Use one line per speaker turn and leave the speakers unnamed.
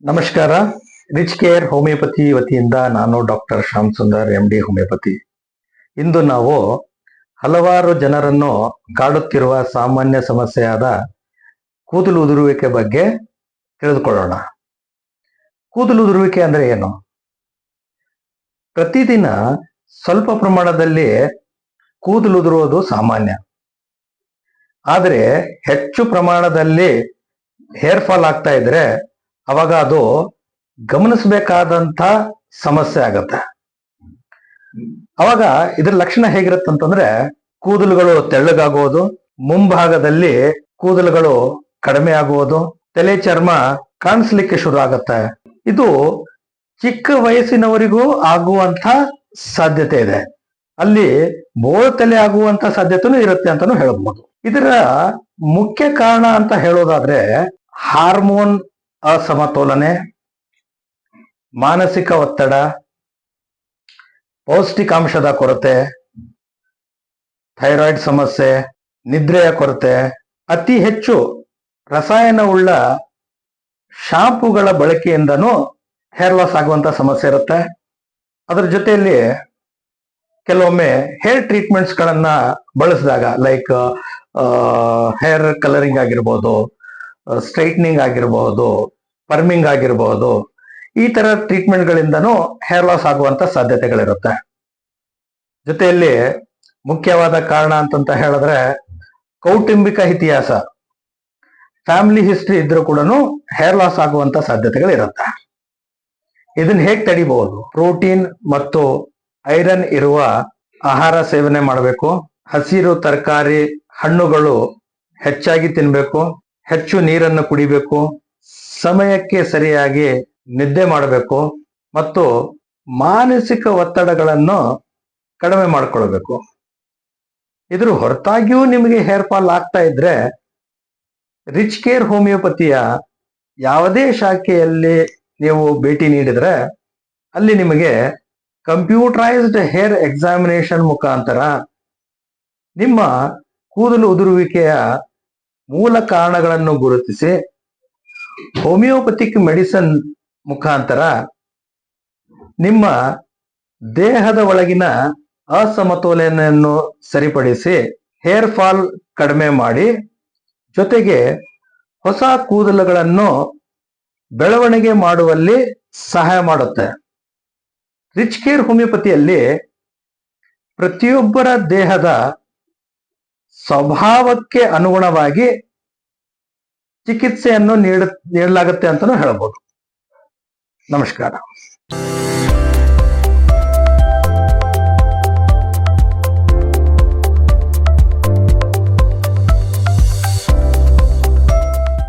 ನಮಸ್ಕಾರ. Rich care homeopathy ವತಿಯಿಂದ ನಾನು doctor Shyam Sundar MD homeopathy. ಇಂದು ನಾವು ಹಲವಾರು ಜನರನ್ನು ಕಾಡುತ್ತಿರುವ ಸಾಮಾನ್ಯ ಸಮಸ್ಯೆಯಾದ ಕೂದಲು ಉದುರುವಿಕೆ ಬಗ್ಗೆ ತಿಳಿದುಕೊಳ್ಳೋಣ. ಕೂದಲು ಉದುರುವಿಕೆ ಅಂದ್ರೆ ಏನು? ಪ್ರತಿದಿನ ಸ್ವಲ್ಪ ಪ್ರಮಾಣದಲ್ಲಿ ಕೂದಲು ಉದುರುವುದು ಸಾಮಾನ್ಯ. ಆದರೆ ಹೆಚ್ಚು ಪ್ರಮಾಣದಲ್ಲಿ ಹೇರ್ ಫಾಲ್ ಆಗ್ತಾ ಇದ್ರೆ ಅವಾಗ ಅದು ಗಮನಿಸಬೇಕಾದಂತ ಸಮಸ್ಯೆ ಆಗತ್ತೆ. ಅವಾಗ ಇದ್ರ ಲಕ್ಷಣ ಹೇಗಿರುತ್ತಂತಂದ್ರೆ ಕೂದಲುಗಳು ತೆಳ್ಳಗಾಗುವುದು, ಮುಂಭಾಗದಲ್ಲಿ ಕೂದಲುಗಳು ಕಡಿಮೆ ಆಗುವುದು, ತಲೆ ಚರ್ಮ ಕಾಣಿಸ್ಲಿಕ್ಕೆ ಶುರು ಆಗತ್ತೆ. ಇದು ಚಿಕ್ಕ ವಯಸ್ಸಿನವರಿಗೂ ಆಗುವಂತ ಸಾಧ್ಯತೆ ಇದೆ. ಅಲ್ಲಿ ಬೋಳು ತಲೆ ಆಗುವಂತ ಸಾಧ್ಯತೆನೂ ಇರುತ್ತೆ ಅಂತಾನು ಹೇಳ್ಬೋದು. ಇದರ ಮುಖ್ಯ ಕಾರಣ ಅಂತ ಹೇಳೋದಾದ್ರೆ ಹಾರ್ಮೋನ್ ಅಸಮತೋಲನೆ, ಮಾನಸಿಕ ಒತ್ತಡ, ಪೌಷ್ಟಿಕಾಂಶದ ಕೊರತೆ, ಥೈರಾಯ್ಡ್ ಸಮಸ್ಯೆ, ನಿದ್ರೆಯ ಕೊರತೆ, ಅತಿ ಹೆಚ್ಚು ರಸಾಯನವುಳ್ಳ ಶಾಂಪೂಗಳ ಬಳಕೆಯಿಂದನೂ ಹೇರ್ ಲಾಸ್ ಆಗುವಂತ ಸಮಸ್ಯೆ ಇರುತ್ತೆ. ಅದರ ಜೊತೆಯಲ್ಲಿ ಕೆಲವೊಮ್ಮೆ ಹೇರ್ ಟ್ರೀಟ್ಮೆಂಟ್ಸ್ ಗಳನ್ನ ಬಳಸಿದಾಗ ಲೈಕ್ ಹೇರ್ ಕಲರಿಂಗ್ ಆಗಿರ್ಬೋದು, ಸ್ಟ್ರೈಟ್ನಿಂಗ್ ಆಗಿರಬಹುದು, ಪರ್ಮಿಂಗ್ ಆಗಿರಬಹುದು, ಈ ತರ ಟ್ರೀಟ್ಮೆಂಟ್ ಗಳಿಂದನೂ ಹೇರ್ ಲಾಸ್ ಆಗುವಂತ ಸಾಧ್ಯತೆಗಳಿರುತ್ತೆ. ಜೊತೆಯಲ್ಲಿ ಮುಖ್ಯವಾದ ಕಾರಣ ಅಂತಂತ ಹೇಳಿದ್ರೆ ಕೌಟುಂಬಿಕ ಇತಿಹಾಸ, ಫ್ಯಾಮಿಲಿ ಹಿಸ್ಟ್ರಿ ಇದ್ರೂ ಕೂಡ ಹೇರ್ ಲಾಸ್ ಆಗುವಂತ ಸಾಧ್ಯತೆಗಳಿರುತ್ತೆ. ಇದನ್ನ ಹೇಗೆ ತಡಿಬಹುದು? ಪ್ರೋಟೀನ್ ಮತ್ತು ಐರನ್ ಇರುವ ಆಹಾರ ಸೇವನೆ ಮಾಡಬೇಕು. ಹಸಿರು ತರಕಾರಿ, ಹಣ್ಣುಗಳು ಹೆಚ್ಚಾಗಿ ತಿನ್ಬೇಕು. ಹೆಚ್ಚು ನೀರನ್ನು ಕುಡಿಬೇಕು. ಸಮಯಕ್ಕೆ ಸರಿಯಾಗಿ ನಿದ್ದೆ ಮಾಡಬೇಕು ಮತ್ತು ಮಾನಸಿಕ ಒತ್ತಡಗಳನ್ನು ಕಡಿಮೆ ಮಾಡಿಕೊಳ್ಬೇಕು. ಇದ್ರ ಹೊರತಾಗಿಯೂ ನಿಮಗೆ ಹೇರ್ ಫಾಲ್ ಆಗ್ತಾ ಇದ್ರೆ ರಿಚ್ ಕೇರ್ ಹೋಮಿಯೋಪತಿಯ ಯಾವುದೇ ಶಾಖೆಯಲ್ಲಿ ನೀವು ಭೇಟಿ ನೀಡಿದ್ರೆ ಅಲ್ಲಿ ನಿಮಗೆ ಕಂಪ್ಯೂಟರೈಸ್ಡ್ ಹೇರ್ ಎಕ್ಸಾಮಿನೇಷನ್ ಮುಖಾಂತರ ನಿಮ್ಮ ಕೂದಲು ಉದುರುವಿಕೆಯ ಮೂಲ ಕಾರಣಗಳನ್ನು ಗುರುತಿಸಿ ಹೋಮಿಯೋಪತಿಕ್ ಮೆಡಿಸಿನ್ ಮುಖಾಂತರ ನಿಮ್ಮ ದೇಹದ ಒಳಗಿನ ಅಸಮತೋಲನೆಯನ್ನು ಸರಿಪಡಿಸಿ ಹೇರ್ ಫಾಲ್ ಕಡಿಮೆ ಮಾಡಿ, ಜೊತೆಗೆ ಹೊಸ ಕೂದಲುಗಳನ್ನು ಬೆಳವಣಿಗೆ ಮಾಡುವಲ್ಲಿ ಸಹಾಯ ಮಾಡುತ್ತೆ. ರಿಚ್ ಕೇರ್ ಹೋಮಿಯೋಪತಿಯಲ್ಲಿ ಪ್ರತಿಯೊಬ್ಬರ ದೇಹದ ಸ್ವಭಾವಕ್ಕೆ ಅನುಗುಣವಾಗಿ ಚಿಕಿತ್ಸೆಯನ್ನು ನೀಡಲಾಗುತ್ತೆ ಅಂತಾನೂ ಹೇಳ್ಬೋದು. ನಮಸ್ಕಾರ.